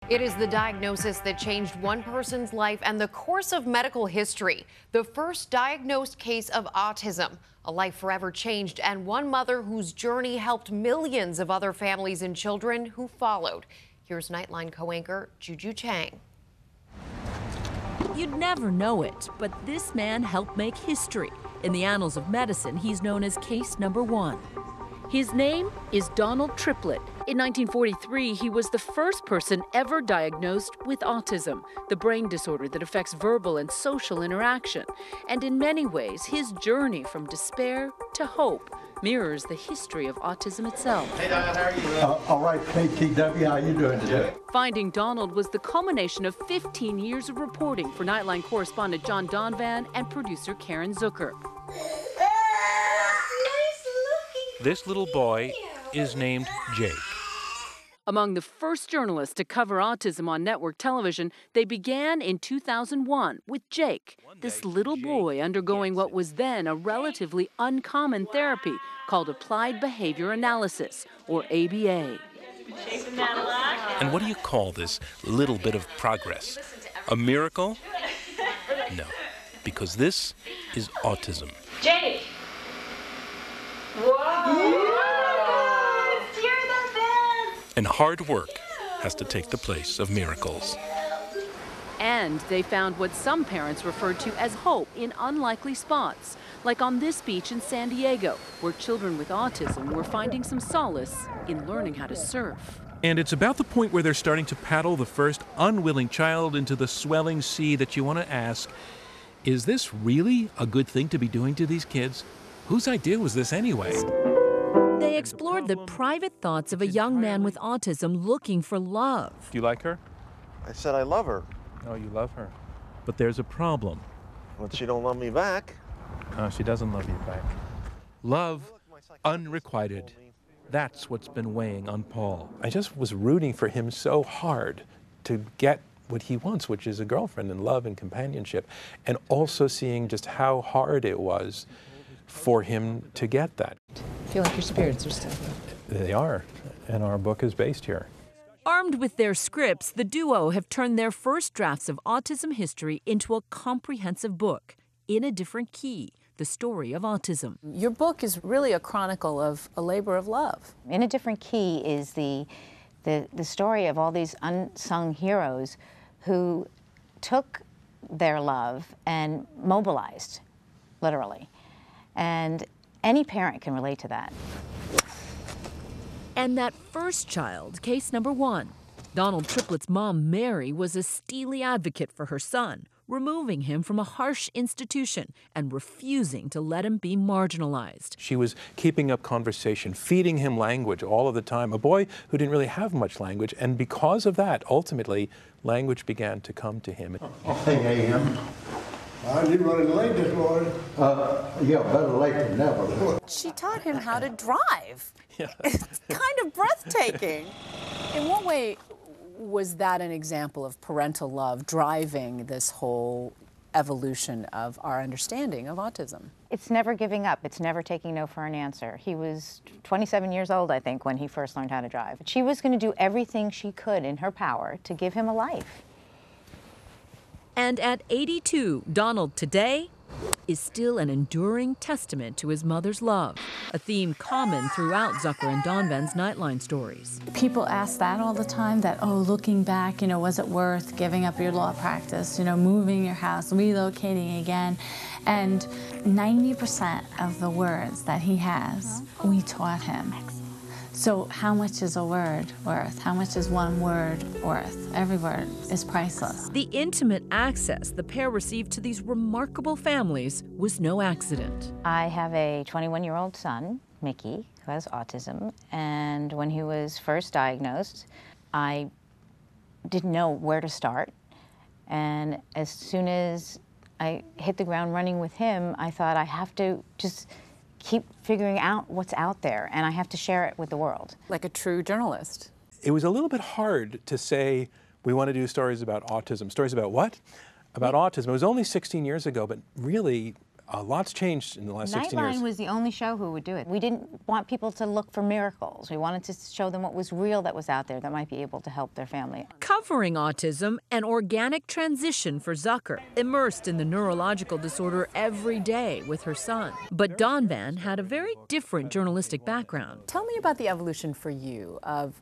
It is the diagnosis that changed one person's life and the course of medical history. The first diagnosed case of autism, a life forever changed, and one mother whose journey helped millions of other families and children who followed. Here's Nightline co-anchor Juju Chang. You'd never know it, but this man helped make history. In the annals of medicine, he's known as case number 1. His name is Donald Triplett. In 1943, he was the first person ever diagnosed with autism, the brain disorder that affects verbal and social interaction. And in many ways, his journey from despair to hope mirrors the history of autism itself. Hey, Donald, how are you? All right, KTW, how you doing today? Finding Donald was the culmination of 15 years of reporting for Nightline correspondent John Donvan and producer Caren Zucker. This little boy is named Jake. Among the first journalists to cover autism on network television, they began in 2001 with Jake, this little boy undergoing what was then a relatively uncommon therapy called Applied Behavior Analysis, or ABA. And what do you call this little bit of progress? A miracle? No, because this is autism. Jake! Whoa! And hard work has to take the place of miracles. And they found what some parents referred to as hope in unlikely spots, like on this beach in San Diego, where children with autism were finding some solace in learning how to surf. And it's about the point where they're starting to paddle the first unwilling child into the swelling sea that you want to ask, is this really a good thing to be doing to these kids? Whose idea was this anyway? They explored the private thoughts of a young man with autism looking for love. Do you like her? I said I love her. Oh, you love her. But there's a problem. But she don't love me back. No, she doesn't love you back. Love, unrequited. That's what's been weighing on Paul. I just was rooting for him so hard to get what he wants, which is a girlfriend and love and companionship, and also seeing just how hard it was for him to get that. I feel like your spirits are still there. They are, and our book is based here. Armed with their scripts, the duo have turned their first drafts of autism history into a comprehensive book, In a Different Key, the story of autism. Your book is really a chronicle of a labor of love. In a Different Key is the story of all these unsung heroes who took their love and mobilized, literally. And any parent can relate to that. And that first child, case number 1, Donald Triplett's mom, Mary, was a steely advocate for her son, removing him from a harsh institution and refusing to let him be marginalized. She was keeping up conversation, feeding him language all of the time, a boy who didn't really have much language, and because of that, ultimately, language began to come to him. 10 a.m. I did running late this morning. Yeah, better late than never. She taught him how to drive. Yeah. It's kind of breathtaking. In what way was that an example of parental love driving this whole evolution of our understanding of autism? It's never giving up. It's never taking no for an answer. He was 27 years old, I think, when he first learned how to drive. She was going to do everything she could in her power to give him a life. And at 82, Donald today is still an enduring testament to his mother's love, a theme common throughout Zucker and Donvan's Nightline stories. People ask that all the time, that, oh, looking back, was it worth giving up your law practice, moving your house, relocating again? And 90% of the words that he has, we taught him. So how much is a word worth? How much is one word worth? Every word is priceless. The intimate access the pair received to these remarkable families was no accident. I have a 21-year-old son, Mickey, who has autism, and when he was first diagnosed, I didn't know where to start. And as soon as I hit the ground running with him, I thought I have to just keep figuring out what's out there, and I have to share it with the world. Like a true journalist. It was a little bit hard to say, we want to do stories about autism. Stories about what? About autism. It was only 16 years ago, but really, A lot's changed in the last 16 years. Nightline was the only show who would do it. We didn't want people to look for miracles. We wanted to show them what was real that was out there that might be able to help their family. Covering autism, an organic transition for Zucker, immersed in the neurological disorder every day with her son. But Donvan had a very different journalistic background. Tell me about the evolution for you of,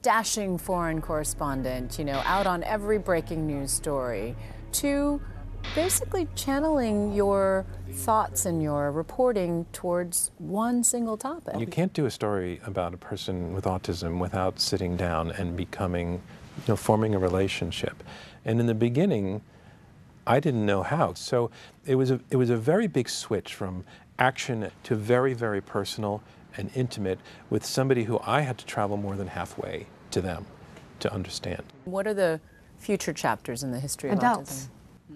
dashing foreign correspondent, out on every breaking news story, to basically channeling your thoughts and your reporting towards one single topic. You can't do a story about a person with autism without sitting down and becoming, forming a relationship. And in the beginning, I didn't know how. So it was a very big switch from action to very, very personal and intimate with somebody who I had to travel more than halfway to them to understand. What are the future chapters in the history of Adults. autism?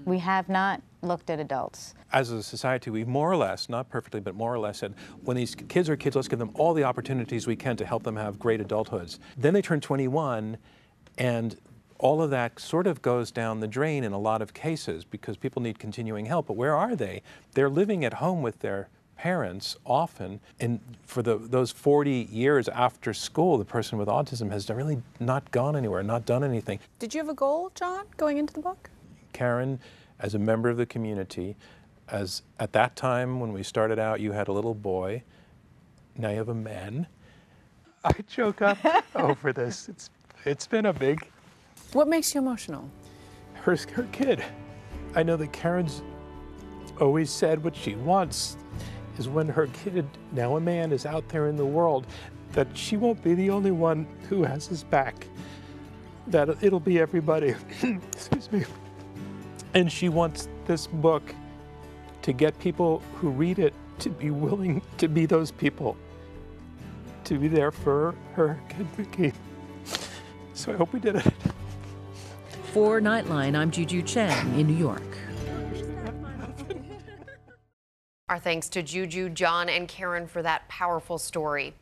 We have not looked at adults. As a society, we more or less, not perfectly, but more or less said, when these kids are kids, let's give them all the opportunities we can to help them have great adulthoods. Then they turn 21, and all of that sort of goes down the drain in a lot of cases because people need continuing help. But where are they? They're living at home with their parents often, and for those 40 years after school, the person with autism has really not gone anywhere, not done anything. Did you have a goal, John, going into the book? Caren, as a member of the community, as at that time when we started out, you had a little boy, now you have a man. I choke up over this. It's been a big... What makes you emotional? Her kid. I know that Karen's always said what she wants is when her kid, now a man, is out there in the world, that she won't be the only one who has his back, that it'll be everybody. Excuse me. And she wants this book to get people who read it to be willing to be those people, to be there for her kid, Vicky. So I hope we did it. For Nightline, I'm Juju Chang in New York. Our thanks to Juju, John, and Caren for that powerful story.